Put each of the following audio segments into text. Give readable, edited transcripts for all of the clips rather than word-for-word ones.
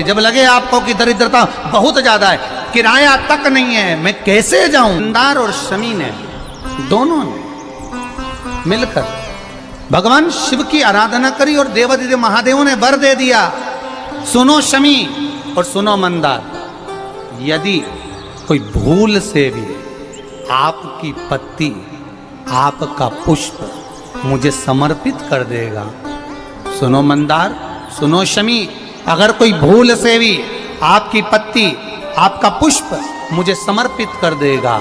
जब लगे आपको कि दरिद्रता बहुत ज्यादा है, किराया तक नहीं है, मैं कैसे जाऊं। मंदार और शमी ने दोनों ने मिलकर भगवान शिव की आराधना करी और देवादिदेव महादेव ने वर दे दिया। सुनो शमी और सुनो मंदार, यदि कोई भूल से भी आपकी पत्ती, आपका पुष्प मुझे समर्पित कर देगा, सुनो मंदार, सुनो शमी, अगर कोई भूल से भी आपकी पत्ती, आपका पुष्प मुझे समर्पित कर देगा,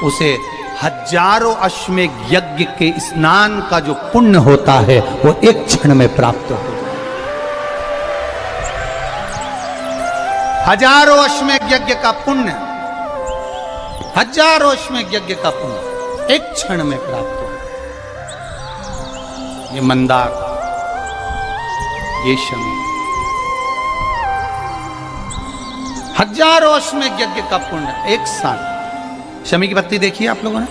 उसे हजारों अश्वमेध यज्ञ के स्नान का जो पुण्य होता है वो एक क्षण में प्राप्त हो जाए। हजारों अश्वमेध यज्ञ का पुण्य, हजारों अश्वमेध यज्ञ का पुण्य एक क्षण में प्राप्त हो। ये मंदार, ये शमी, हजारों अश्वमेध यज्ञ का पुण्य एक साथ। शमी की पत्ती देखी है आप लोगों ने,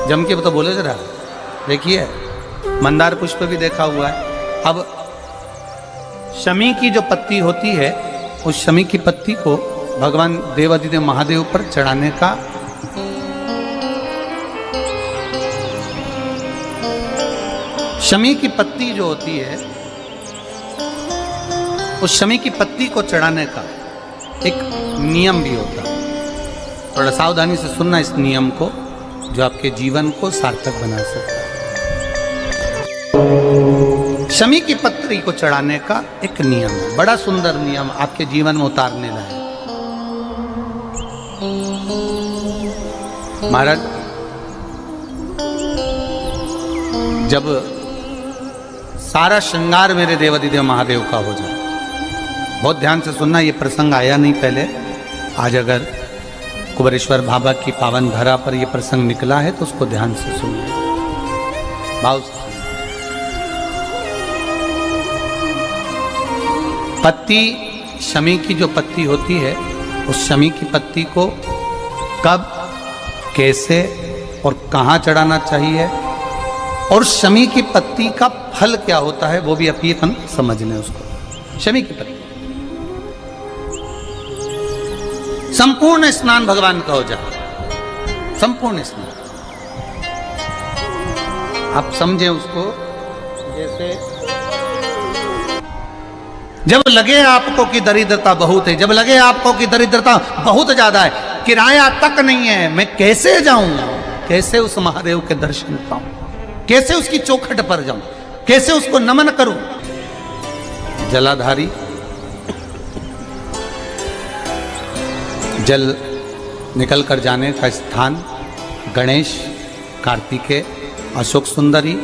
जम के तो बोले जरा, देखिए। मंदार पुष्प भी देखा हुआ है। अब शमी की जो पत्ती होती है, उस शमी की पत्ती को भगवान देवादिदेव महादेव पर चढ़ाने का शमी की पत्ती जो होती है, उस शमी की पत्ती को चढ़ाने का एक नियम भी होता है। थोड़ा सावधानी से सुनना इस नियम को, जो आपके जीवन को सार्थक बना सकता है। शमी की पत्री को चढ़ाने का एक नियम है, बड़ा सुंदर नियम, आपके जीवन में उतारने लायक। महाराज, जब सारा श्रृंगार मेरे देवादिदेव महादेव का हो जाए, बहुत ध्यान से सुनना, ये प्रसंग आया नहीं पहले, आज अगर कुबेरेश्वर बाबा की पावन धरा पर यह प्रसंग निकला है तो उसको ध्यान से सुनिए। भाव से पत्ती, शमी की जो पत्ती होती है, उस शमी की पत्ती को कब, कैसे और कहाँ चढ़ाना चाहिए, और शमी की पत्ती का फल क्या होता है, वो भी अपन समझ लें उसको। शमी की पत्ती, संपूर्ण स्नान भगवान का हो जाए, संपूर्ण स्नान। आप समझें उसको, जैसे जब लगे आपको कि दरिद्रता बहुत है, जब लगे आपको कि दरिद्रता बहुत ज्यादा है, किराया तक नहीं है, मैं कैसे जाऊं, कैसे उस महादेव के दर्शन पाऊं, कैसे उसकी चौखट पर जाऊं, कैसे उसको नमन करूं। जलाधारी, जल निकल कर जाने का स्थान, गणेश, कार्तिकेय, अशोक सुंदरी।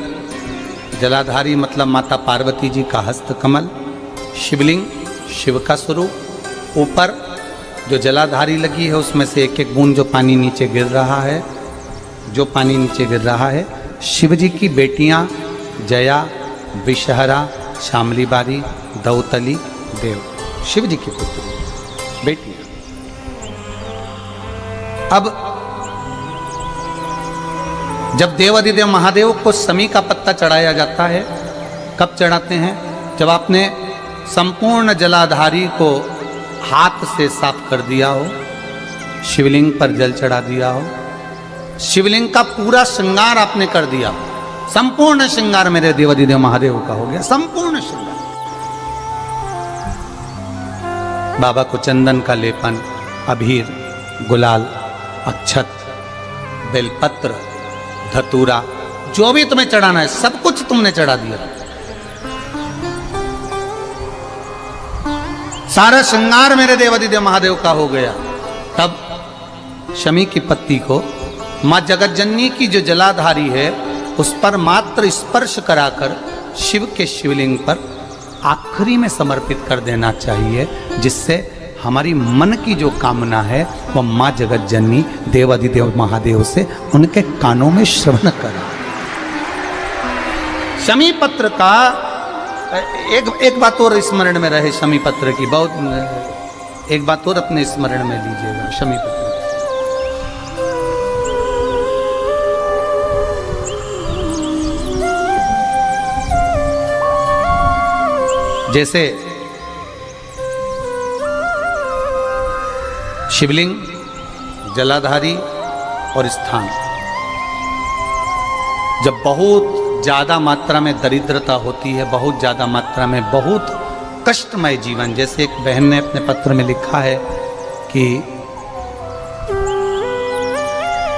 जलाधारी मतलब माता पार्वती जी का हस्त कमल, शिवलिंग, शिव का स्वरूप। ऊपर जो जलाधारी लगी है उसमें से एक एक बूंद जो पानी नीचे गिर रहा है, जो पानी नीचे गिर रहा है, शिव जी की बेटियां जया, विषहरा, शामली बारी, दौतली, देव, शिव जी की पुत्री बेटियां। अब जब देवादिदेव महादेव को शमी का पत्ता चढ़ाया जाता है, कब चढ़ाते हैं, जब आपने संपूर्ण जलाधारी को हाथ से साफ कर दिया हो, शिवलिंग पर जल चढ़ा दिया हो, शिवलिंग का पूरा श्रृंगार आपने कर दिया, संपूर्ण श्रृंगार मेरे देवादिदेव महादेव का हो गया, संपूर्ण श्रृंगार। बाबा को चंदन का लेपन, अबीर, गुलाल, अक्षत, बेलपत्र, धतूरा, जो भी तुम्हें चढ़ाना है सब कुछ तुमने चढ़ा दिया। सारा श्रृंगार मेरे देवादिदेव महादेव का हो गया। तब शमी की पत्ती को मां जगतजननी की जो जलाधारी है उस पर मात्र स्पर्श कराकर शिव के शिवलिंग पर आखिरी में समर्पित कर देना चाहिए, जिससे हमारी मन की जो कामना है वह मां जगतजननी देवादिदेव महादेव से उनके कानों में श्रवण करा। शमी पत्र का एक बात और स्मरण में रहे, शमी पत्र की बहुत एक बात और अपने स्मरण में लीजिएगा। शमी पत्र जैसे शिवलिंग, जलाधारी और स्थान। जब बहुत ज़्यादा मात्रा में दरिद्रता होती है, बहुत ज़्यादा मात्रा में बहुत कष्टमय जीवन, जैसे एक बहन ने अपने पत्र में लिखा है कि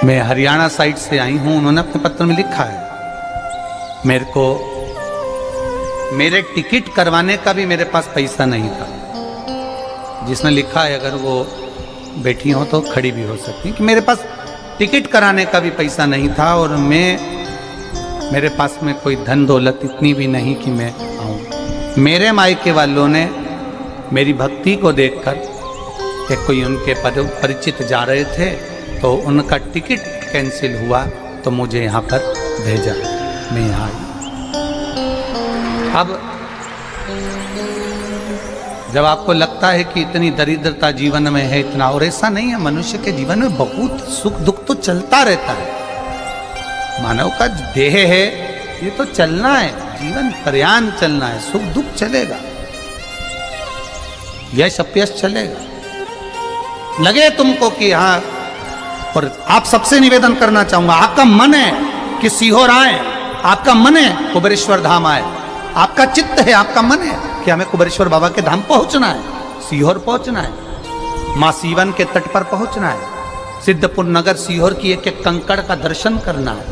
मैं हरियाणा साइड से आई हूँ, उन्होंने अपने पत्र में लिखा है मेरे को मेरे टिकट करवाने का भी मेरे पास पैसा नहीं था। जिसने लिखा है, अगर वो बैठी हो तो खड़ी भी हो सकती कि मेरे पास टिकट कराने का भी पैसा नहीं था और मेरे पास में कोई धन दौलत इतनी भी नहीं कि मैं आऊँ। मेरे मायके वालों ने मेरी भक्ति को देखकर, एक कोई उनके परिचित जा रहे थे तो उनका टिकट कैंसिल हुआ तो मुझे यहाँ पर भेजा, मैं यहाँ आई। अब जब आपको लगता है कि इतनी दरिद्रता जीवन में है, इतना, और ऐसा नहीं है, मनुष्य के जीवन में बहुत सुख दुख तो चलता रहता है। मानव का देह है, ये तो चलना है, जीवन पर्यान चलना है, सुख दुख चलेगा, यश अपयश चलेगा। लगे तुमको कि हाँ, और आप सबसे निवेदन करना चाहूंगा, आपका मन है कि सीहोर आए, आपका मन है कुबेरेश्वर धाम आए, आपका चित्त है, आपका मन है कि हमें कुबेरेश्वर बाबा के धाम पहुंचना है, सीहोर पहुंचना है, मां सीवन के तट पर पहुंचना है, सिद्धपुर नगर सीहोर की एक एक कंकड़ का दर्शन करना है,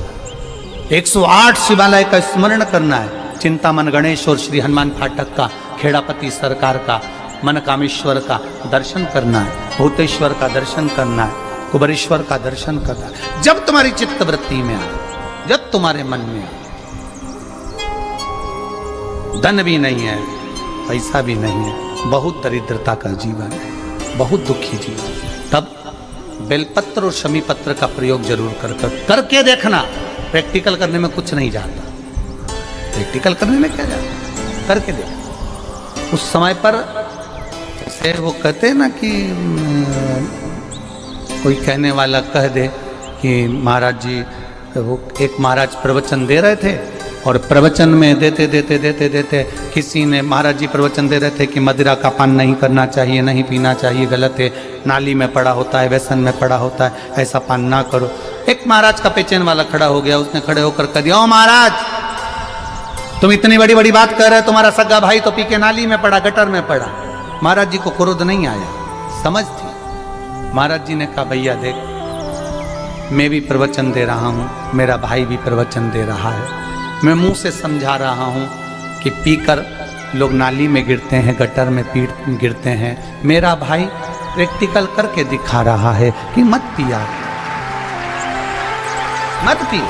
108 शिवालय का स्मरण करना है, चिंतामन गणेश और श्री हनुमान फाटक का, खेड़ापति सरकार का, मनकामेश्वर का दर्शन करना है, भूतेश्वर का दर्शन करना है, कुबेरेश्वर का दर्शन करना है। जब तुम्हारी चित्त वृत्ति में आए, जब तुम्हारे मन में आए, धन भी नहीं है, पैसा भी नहीं है, बहुत दरिद्रता का जीवन है, बहुत दुखी जीवन, तब बेलपत्र और शमी पत्र का प्रयोग जरूर करके देखना। प्रैक्टिकल करने में कुछ नहीं जाता, प्रैक्टिकल करने में क्या जाता, करके देख। उस समय पर जैसे वो कहते हैं ना कि कोई कहने वाला कह दे कि महाराज जी, वो एक महाराज प्रवचन दे रहे थे और प्रवचन में देते देते देते देते किसी ने, महाराज जी प्रवचन दे रहे थे कि मदिरा का पान नहीं करना चाहिए, नहीं पीना चाहिए, गलत है, नाली में पड़ा होता है, व्यसन में पड़ा होता है, ऐसा पान ना करो। एक महाराज का पेचेन वाला खड़ा हो गया, उसने खड़े होकर कह दिया, ओ महाराज तुम इतनी बड़ी बड़ी बात कर रहे हो, तुम्हारा सगा भाई तो पी के नाली में पड़ा, गटर में पड़ा। महाराज जी को क्रोध नहीं आया, समझ थी। महाराज जी ने कहा, भैया देख, मैं भी प्रवचन दे रहा हूँ, मेरा भाई भी प्रवचन दे रहा है, मैं मुंह से समझा रहा हूँ कि पीकर लोग नाली में गिरते हैं, गटर में गिरते हैं, मेरा भाई प्रैक्टिकल करके दिखा रहा है कि मत पिया, मत पियो।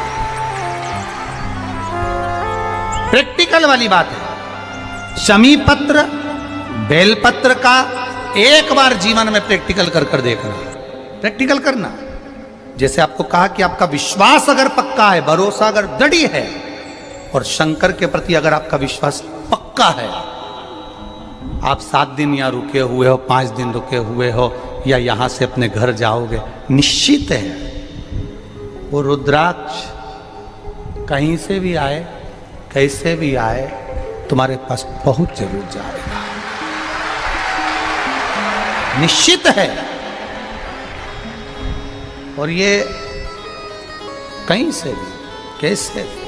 प्रैक्टिकल वाली बात है। शमी पत्र, बेलपत्र का एक बार जीवन में प्रैक्टिकल कर देखना, प्रैक्टिकल करना। जैसे आपको कहा कि आपका विश्वास अगर पक्का है, भरोसा अगर दृढ़ है, और शंकर के प्रति अगर आपका विश्वास पक्का है, आप 7 दिन यहाँ रुके हुए हो, 5 दिन रुके हुए हो, या यहां से अपने घर जाओगे, निश्चित है वो रुद्राक्ष कहीं से भी आए, कैसे भी आए, तुम्हारे पास पहुंच जरूर जाएगा, निश्चित है। और ये कहीं से भी, कैसे भी,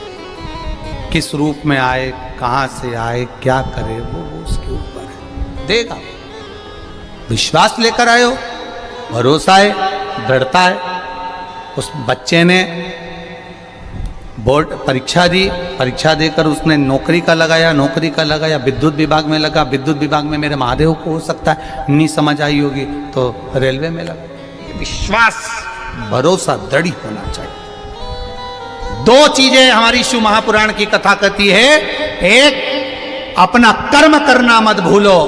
किस रूप में आए, कहां से आए, क्या करे, वो उसके ऊपर है, देगा। विश्वास लेकर आए हो, भरोसा है, दृढ़ता है। उस बच्चे ने बोर्ड परीक्षा दी, परीक्षा देकर उसने नौकरी का लगाया, विद्युत विभाग में लगा, विद्युत विभाग में मेरे महादेव को हो सकता है नहीं समझ आई होगी तो रेलवे में लगा। विश्वास, भरोसा दृढ़ होना चाहिए। 2 चीजें हमारी शिव महापुराण की कथा कहती है, एक अपना कर्म करना मत भूलो,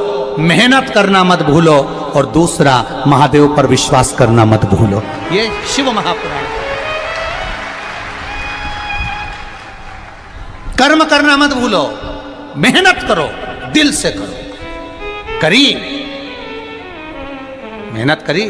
मेहनत करना मत भूलो, और दूसरा महादेव पर विश्वास करना मत भूलो। ये शिव महापुराण। कर्म करना मत भूलो, मेहनत करो, दिल से करो। करी, मेहनत करी,